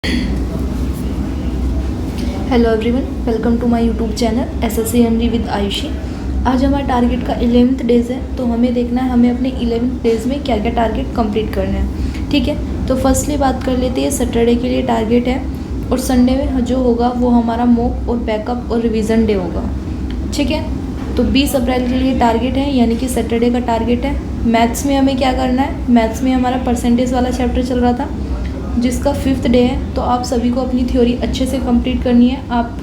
Hello everyone, welcome to my YouTube channel SSC MD with Aayushi. आज हमारा target का 11th days है, तो हमें देखना है हमें अपने 11th डेज में क्या क्या टारगेट कंप्लीट करना है। ठीक है, तो फर्स्टली बात कर लेते हैं। सैटरडे के लिए टारगेट है और संडे में जो होगा वो हमारा मॉक और बैकअप और रिवीजन डे होगा। ठीक है, तो 20 अप्रैल के लिए टारगेट है, यानी कि सैटरडे का टारगेट है। मैथ्स में हमें क्या करना है, मैथ्स में हमारा परसेंटेज वाला चैप्टर चल रहा था जिसका 5th डे है, तो आप सभी को अपनी थ्योरी अच्छे से कंप्लीट करनी है। आप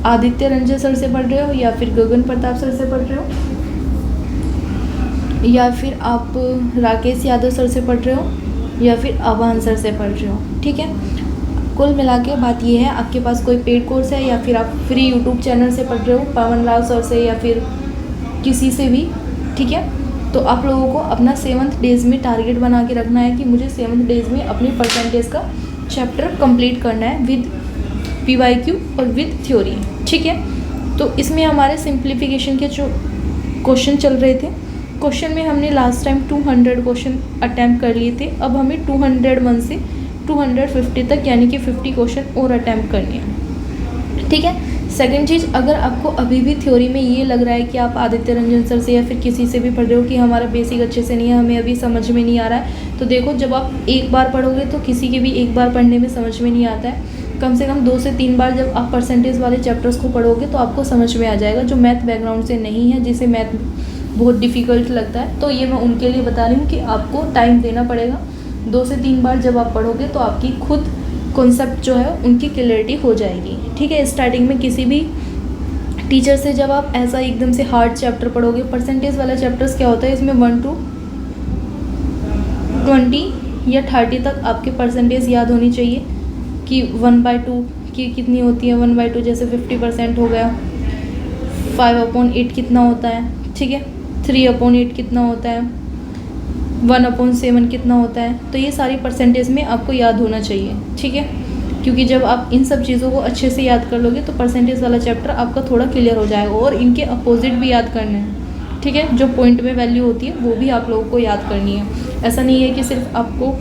आदित्य रंजन सर से पढ़ रहे हो या फिर गगन प्रताप सर से पढ़ रहे हो या फिर आप राकेश यादव सर से पढ़ रहे हो या फिर आवान सर से पढ़ रहे हो। ठीक है, कुल मिला के बात ये है, आपके पास कोई पेड कोर्स है या फिर आप फ्री यूट्यूब चैनल से पढ़ रहे हो, पवन राव सर से या फिर किसी से भी। ठीक है, तो आप लोगों को अपना 7th डेज में टारगेट बना के रखना है कि मुझे 7th डेज में अपनी परसेंटेज का चैप्टर कंप्लीट करना है विद PYQ और विद थ्योरी। ठीक है, तो इसमें हमारे सिंप्लीफिकेशन के जो क्वेश्चन चल रहे थे, क्वेश्चन में हमने लास्ट टाइम 200 क्वेश्चन अटैम्प्ट कर लिए थे। अब हमें 201 से 250 तक यानी कि 50 क्वेश्चन और अटैम्प्ट करने हैं। ठीक है, सेकंड चीज़, अगर आपको अभी भी थ्योरी में ये लग रहा है कि आप आदित्य रंजन सर से या फिर किसी से भी पढ़ रहे हो कि हमारा बेसिक अच्छे से नहीं है, हमें अभी समझ में नहीं आ रहा है, तो देखो जब आप एक बार पढ़ोगे तो किसी के भी एक बार पढ़ने में समझ में नहीं आता है। कम से कम 2 से 3 बार जब आप परसेंटेज वाले चैप्टर्स को पढ़ोगे तो आपको समझ में आ जाएगा। जो मैथ बैकग्राउंड से नहीं है, जिसे मैथ बहुत डिफ़िकल्ट लगता है, तो ये मैं उनके लिए बता रही हूँ कि आपको टाइम देना पड़ेगा। 2 से 3 बार जब आप पढ़ोगे तो आपकी खुद कॉन्सेप्ट जो है उनकी क्लियरिटी हो जाएगी। ठीक है, स्टार्टिंग में किसी भी टीचर से जब आप ऐसा एकदम से हार्ड चैप्टर पढ़ोगे, परसेंटेज वाला चैप्टर्स क्या होता है, इसमें 1 to 20 या 30 तक आपके परसेंटेज याद होनी चाहिए कि 1/2 की कितनी होती है। 1/2 जैसे 50% हो गया। 5/8 कितना होता है। ठीक है, 3/8 कितना होता है, 1/7 कितना होता है। तो ये सारी परसेंटेज में आपको याद होना चाहिए। ठीक है, क्योंकि जब आप इन सब चीज़ों को अच्छे से याद कर लोगे तो परसेंटेज वाला चैप्टर आपका थोड़ा क्लियर हो जाएगा। और इनके अपोजिट भी याद करने हैं। ठीक है, जो पॉइंट में वैल्यू होती है वो भी आप लोगों को याद करनी है। ऐसा नहीं है कि सिर्फ आपको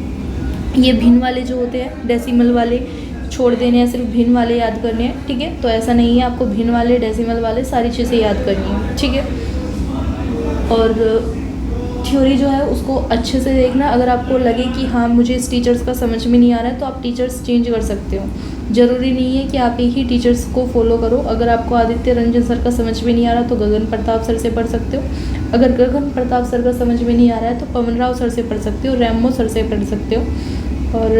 ये भिन्न वाले जो होते हैं डेसिमल वाले छोड़ देने हैं, सिर्फ भिन्न वाले याद करने हैं। ठीक है, तो ऐसा नहीं है, आपको भिन्न वाले डेसिमल वाले सारी चीज़ें याद करनी है। ठीक है, और थ्योरी जो है उसको अच्छे से देखना। अगर आपको लगे कि हाँ मुझे इस टीचर्स का समझ में नहीं आ रहा है तो आप टीचर्स चेंज कर सकते हो। ज़रूरी नहीं है कि आप एक ही टीचर्स को फॉलो करो। अगर आपको आदित्य रंजन सर का समझ में नहीं आ रहा तो गगन प्रताप सर से पढ़ सकते हो। अगर गगन प्रताप सर का समझ में नहीं आ रहा है तो पवन राव सर से पढ़ सकते हो, रैमो सर से पढ़ सकते हो और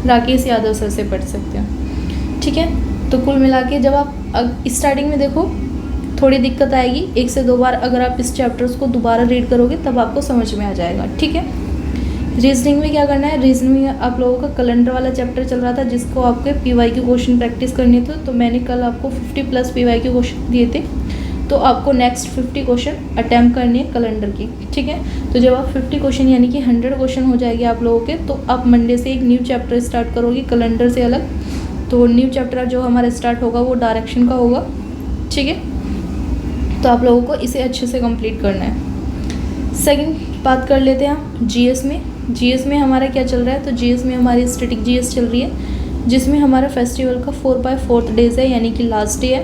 राकेश यादव सर से पढ़ सकते हो। ठीक है, तो कुल मिला के जब आप स्टार्टिंग में देखो थोड़ी दिक्कत आएगी, 1 से 2 बार अगर आप इस चैप्टर्स को दोबारा रीड करोगे तब आपको समझ में आ जाएगा। ठीक है, रीजनिंग में क्या करना है, रीजनिंग में आप लोगों का कैलेंडर वाला चैप्टर चल रहा था जिसको आपके PYQ क्वेश्चन प्रैक्टिस करने थे। तो मैंने कल आपको 50+ PYQ क्वेश्चन दिए थे, तो आपको नेक्स्ट 50 क्वेश्चन अटैम्प्ट करने हैं कैलेंडर की। ठीक है, तो जब आप 50 क्वेश्चन यानी कि 100 क्वेश्चन हो जाएंगे आप लोगों के, तो आप मंडे से एक न्यू चैप्टर स्टार्ट करोगे कैलेंडर से अलग। तो न्यू चैप्टर जो हमारा स्टार्ट होगा वो डायरेक्शन का होगा। ठीक है, तो आप लोगों को इसे अच्छे से कंप्लीट करना है। सेकंड बात कर लेते हैं हम GS में। GS में हमारा क्या चल रहा है, तो GS में हमारी स्टैटिक GS चल रही है जिसमें हमारा फेस्टिवल का 4/4 डेज है यानी कि लास्ट डे है।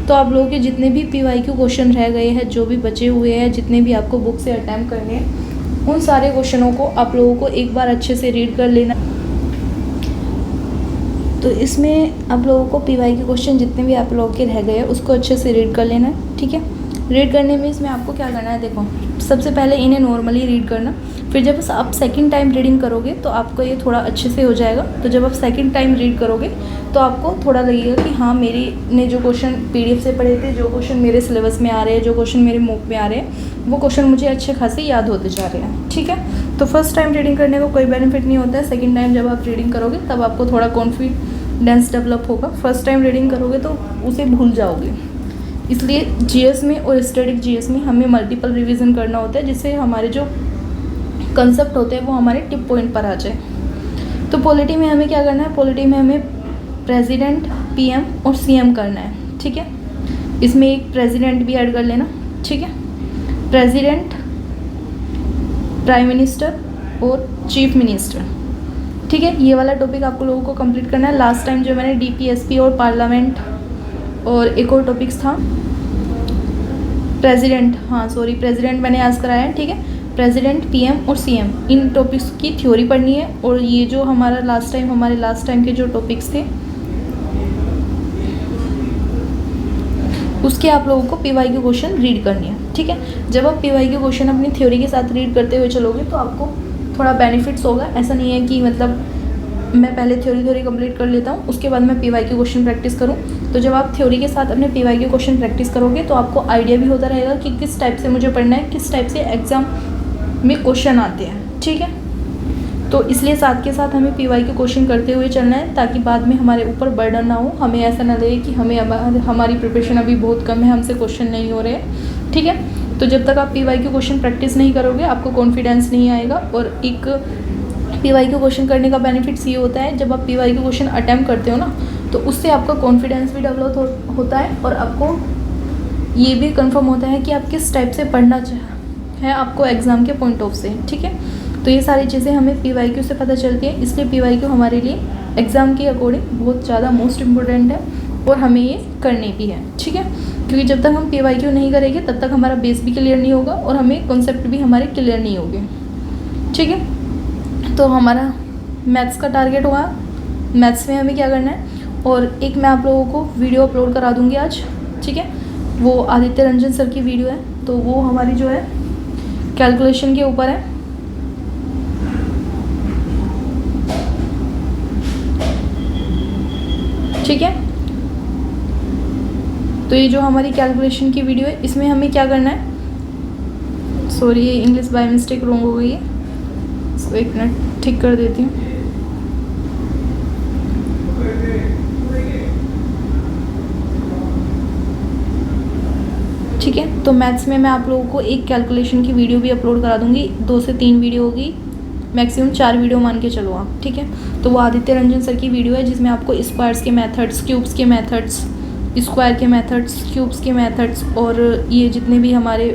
तो आप लोगों के जितने भी PYQ क्वेश्चन रह गए हैं, जो भी बचे हुए हैं, जितने भी आपको बुक से अटैम्प्ट करने हैं, उन सारे क्वेश्चनों को आप लोगों को एक बार अच्छे से रीड कर लेना। तो इसमें आप लोगों को PYQ क्वेश्चन जितने भी आप लोगों के रह गए हैं उसको अच्छे से रीड कर लेना है। ठीक है, रीड करने में इसमें आपको क्या करना है, देखो सबसे पहले इन्हें नॉर्मली रीड करना, फिर जब आप सेकंड टाइम रीडिंग करोगे तो आपको ये थोड़ा अच्छे से हो जाएगा। तो जब आप सेकंड टाइम रीड करोगे तो आपको थोड़ा लगेगा कि हाँ मेरी ने जो क्वेश्चन PDF से पढ़े थे, जो क्वेश्चन मेरे सिलेबस में आ रहे हैं, जो क्वेश्चन मेरे मॉक में आ रहे हैं, वो क्वेश्चन मुझे अच्छे खासे याद होते जा रहे हैं। ठीक है, तो फर्स्ट टाइम रीडिंग करने का कोई बेनिफिट नहीं होता है। सेकेंड टाइम जब आप रीडिंग करोगे तब आपको थोड़ा कॉन्फिडेंस डेवलप होगा। फर्स्ट टाइम रीडिंग करोगे तो उसे भूल जाओगे। इसलिए GS में और स्टैटिक GS में हमें मल्टीपल रिवीजन करना होता है जिससे हमारे जो कंसेप्ट होते हैं वो हमारे टिप पॉइंट पर आ जाए। तो पॉलिटी में हमें क्या करना है, पॉलिटी में हमें प्रेसिडेंट, PM और CM करना है। ठीक है, इसमें एक प्रेसिडेंट भी ऐड कर लेना। ठीक है, प्रेसिडेंट, प्राइम मिनिस्टर और चीफ मिनिस्टर, ठीक है, ये वाला टॉपिक आपको लोगों को कंप्लीट करना है। लास्ट टाइम जो मैंने डीपीएसपी और पार्लियामेंट और एक और टॉपिक्स था प्रेसिडेंट, प्रेसिडेंट मैंने आज कराया है। ठीक है, प्रेसिडेंट, पीएम और सीएम, इन टॉपिक्स की थ्योरी पढ़नी है। और ये जो हमारे लास्ट टाइम के जो टॉपिक्स थे उसके आप लोगों को पीवाई के क्वेश्चन रीड करनी है। ठीक है, जब आप पीवाई के क्वेश्चन अपनी थ्योरी के साथ रीड करते हुए चलोगे तो आपको थोड़ा बेनिफिट्स होगा। ऐसा नहीं है कि मतलब मैं पहले थ्योरी कंप्लीट कर लेता हूँ उसके बाद मैं पीवाई के क्वेश्चन प्रैक्टिस करूँ। तो जब आप थ्योरी के साथ अपने पीवाई के क्वेश्चन प्रैक्टिस करोगे तो आपको आइडिया भी होता रहेगा कि किस टाइप से मुझे पढ़ना है, किस टाइप से एग्ज़ाम में क्वेश्चन आते हैं। ठीक है, तो इसलिए साथ के साथ हमें पीवाई के क्वेश्चन करते हुए चलना है ताकि बाद में हमारे ऊपर बर्डन ना हो। हमें ऐसा ना लगे कि हमारी प्रिपरेशन अभी बहुत कम है, हमसे क्वेश्चन नहीं हो रहे। ठीक है, तो जब तक आप पीवाई के क्वेश्चन प्रैक्टिस नहीं करोगे आपको कॉन्फिडेंस नहीं आएगा। और एक पीवाई के क्वेश्चन करने का बेनिफिट्स ये होता है, जब आप पीवाई के क्वेश्चन अटैम्प्ट करते हो ना तो उससे आपका कॉन्फिडेंस भी डेवलप होता है और आपको ये भी कंफर्म होता है कि आप किस टाइप से पढ़ना है आपको एग्ज़ाम के पॉइंट ऑफ से। ठीक है, तो ये सारी चीज़ें हमें पीवाईक्यू से पता चलती है, इसलिए पीवाईक्यू हमारे लिए एग्ज़ाम के अकॉर्डिंग बहुत ज़्यादा मोस्ट इम्पोर्टेंट है और हमें ये करनी भी है। ठीक है, क्योंकि जब तक हम पीवाईक्यू नहीं करेंगे तब तक हमारा बेस भी क्लियर नहीं होगा और हमें कॉन्सेप्ट भी हमारे क्लियर नहीं होंगे। ठीक है, तो हमारा मैथ्स का टारगेट हुआ। मैथ्स में हमें क्या करना है, और एक मैं आप लोगों को वीडियो अपलोड करा दूँगी आज। ठीक है, वो आदित्य रंजन सर की वीडियो है, तो वो हमारी जो है कैलकुलेशन के ऊपर है। ठीक है, तो ये जो हमारी कैलकुलेशन की वीडियो है इसमें हमें क्या करना है, सॉरी ये इंग्लिश बाय मिस्टेक रॉन्ग हो गई है, इसको एक मिनट ठीक कर देती हूँ। ठीक है, तो मैथ्स में मैं आप लोगों को एक कैलकुलेशन की वीडियो भी अपलोड करा दूँगी, 2 से 3 वीडियो होगी, मैक्सिमम 4 वीडियो मान के चलो आप। ठीक है, तो वो आदित्य रंजन सर की वीडियो है जिसमें आपको स्क्वायर्स के मेथड्स, क्यूब्स के मेथड्स, स्क्वायर के मेथड्स, क्यूब्स के मेथड्स और ये जितने भी हमारे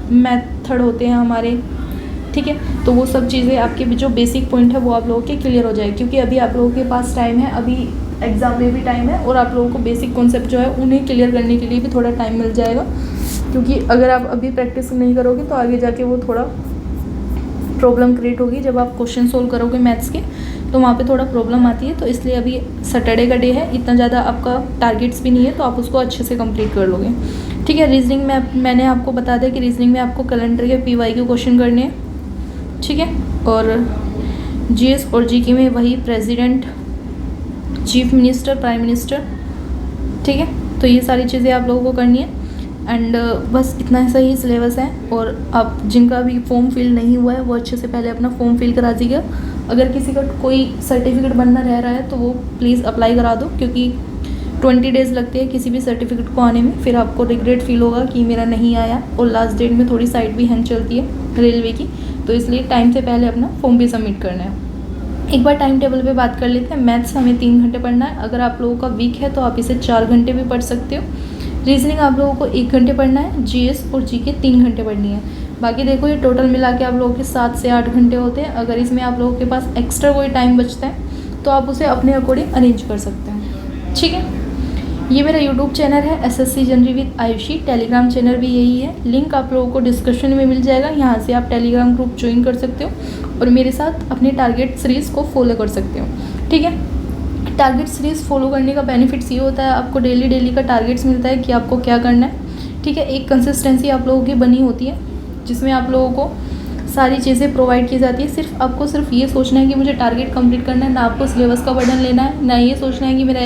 मेथड होते हैं हमारे, ठीक है, तो वो सब चीज़ें आपके जो बेसिक पॉइंट है वो आप लोगों के क्लियर हो जाए। क्योंकि अभी आप लोगों के पास टाइम है, अभी एग्ज़ाम में भी टाइम है और आप लोगों को बेसिक कॉन्सेप्ट जो है उन्हें क्लियर करने के लिए भी थोड़ा टाइम मिल जाएगा। क्योंकि अगर आप अभी प्रैक्टिस नहीं करोगे तो आगे जाके वो थोड़ा प्रॉब्लम क्रिएट होगी। जब आप क्वेश्चन सोल्व करोगे मैथ्स के तो वहाँ पे थोड़ा प्रॉब्लम आती है। तो इसलिए अभी सैटरडे का डे है, इतना ज़्यादा आपका टारगेट्स भी नहीं है, तो आप उसको अच्छे से कंप्लीट कर लोगे। ठीक है, रीजनिंग में मैंने आपको बता दिया कि रीजनिंग में आपको कैलेंडर के पीवाईक्यू क्वेश्चन करने हैं। ठीक है, और जीएस और जीके में वही president, chief minister, prime minister. ठीक है, तो ये सारी चीज़ें आप लोगों को करनी है एंड बस इतना सा ही सिलेबस है। और आप जिनका भी फॉर्म फिल नहीं हुआ है वो अच्छे से पहले अपना फॉर्म फिल करा दीजिएगा। अगर किसी का कोई सर्टिफिकेट बनना रह रहा है तो वो प्लीज़ अप्लाई करा दो, क्योंकि 20 डेज़ लगते हैं किसी भी सर्टिफिकेट को आने में। फिर आपको रिग्रेट फील होगा कि मेरा नहीं आया, और लास्ट डेट में थोड़ी साइट भी हैंग चलती है रेलवे की, तो इसलिए टाइम से पहले अपना फॉर्म भी सबमिट करना है। एक बार टाइम टेबल पे बात कर लेते हैं। मैथ्स हमें 3 घंटे पढ़ना है, अगर आप लोगों का वीक है तो आप इसे 4 घंटे भी पढ़ सकते हो। रीजनिंग आप लोगों को 1 घंटे पढ़ना है, जीएस और जीके 3 घंटे पढ़नी है। बाकी देखो ये टोटल मिला के आप लोगों के 7 से 8 घंटे होते हैं। अगर इसमें आप लोगों के पास एक्स्ट्रा कोई टाइम बचता है तो आप उसे अपने अकॉर्डिंग अरेंज कर सकते हैं। ठीक है, ये मेरा यूट्यूब चैनल है SSC general with Ayushi. Telegram channel भी यही है, लिंक आप लोगों को डिस्क्रिप्शन में मिल जाएगा। यहाँ से आप टेलीग्राम ग्रुप ज्वाइन कर सकते हो और मेरे साथ अपने टारगेट सीरीज़ को फॉलो कर सकते हो। ठीक है, टारगेट सीरीज़ फॉलो करने का बेनिफिट्स ये होता है, आपको डेली का टारगेट्स मिलता है कि आपको क्या करना है। ठीक है, एक कंसिस्टेंसी आप लोगों की बनी होती है जिसमें आप लोगों को सारी चीज़ें प्रोवाइड की जाती है। सिर्फ ये सोचना है कि मुझे टारगेट कंप्लीट करना है, ना आपको सिलेबस का बर्डन लेना है, ना ये सोचना है कि मेरा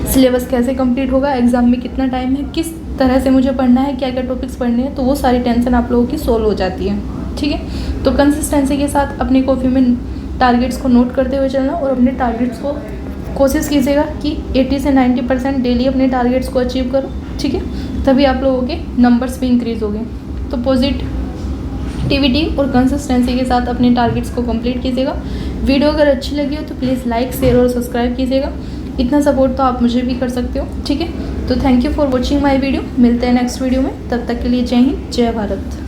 सिलेबस कैसे कंप्लीट होगा, एग्ज़ाम में कितना टाइम है, किस तरह से मुझे पढ़ना है, क्या क्या टॉपिक्स पढ़ने हैं। तो वो सारी टेंशन आप लोगों की सोल्व हो जाती है। ठीक है, तो कंसिस्टेंसी के साथ अपनी कॉपी में टारगेट्स को नोट करते हुए चलना और अपने टारगेट्स को कोशिश कीजिएगा कि 80 से 90% डेली अपने टारगेट्स को अचीव करो। ठीक है, तभी आप लोगों के नंबर्स भी इंक्रीज़ होंगे। तो पॉजिटिविटी और कंसिस्टेंसी के साथ अपने टारगेट्स को कंप्लीट कीजिएगा। वीडियो अगर अच्छी लगी हो तो प्लीज़ लाइक, शेयर और सब्सक्राइब कीजिएगा। इतना सपोर्ट तो आप मुझे भी कर सकते हो। ठीक है, तो thank you for watching my video. मिलते हैं नेक्स्ट वीडियो में, तब तक के लिए जय हिंद, जय भारत।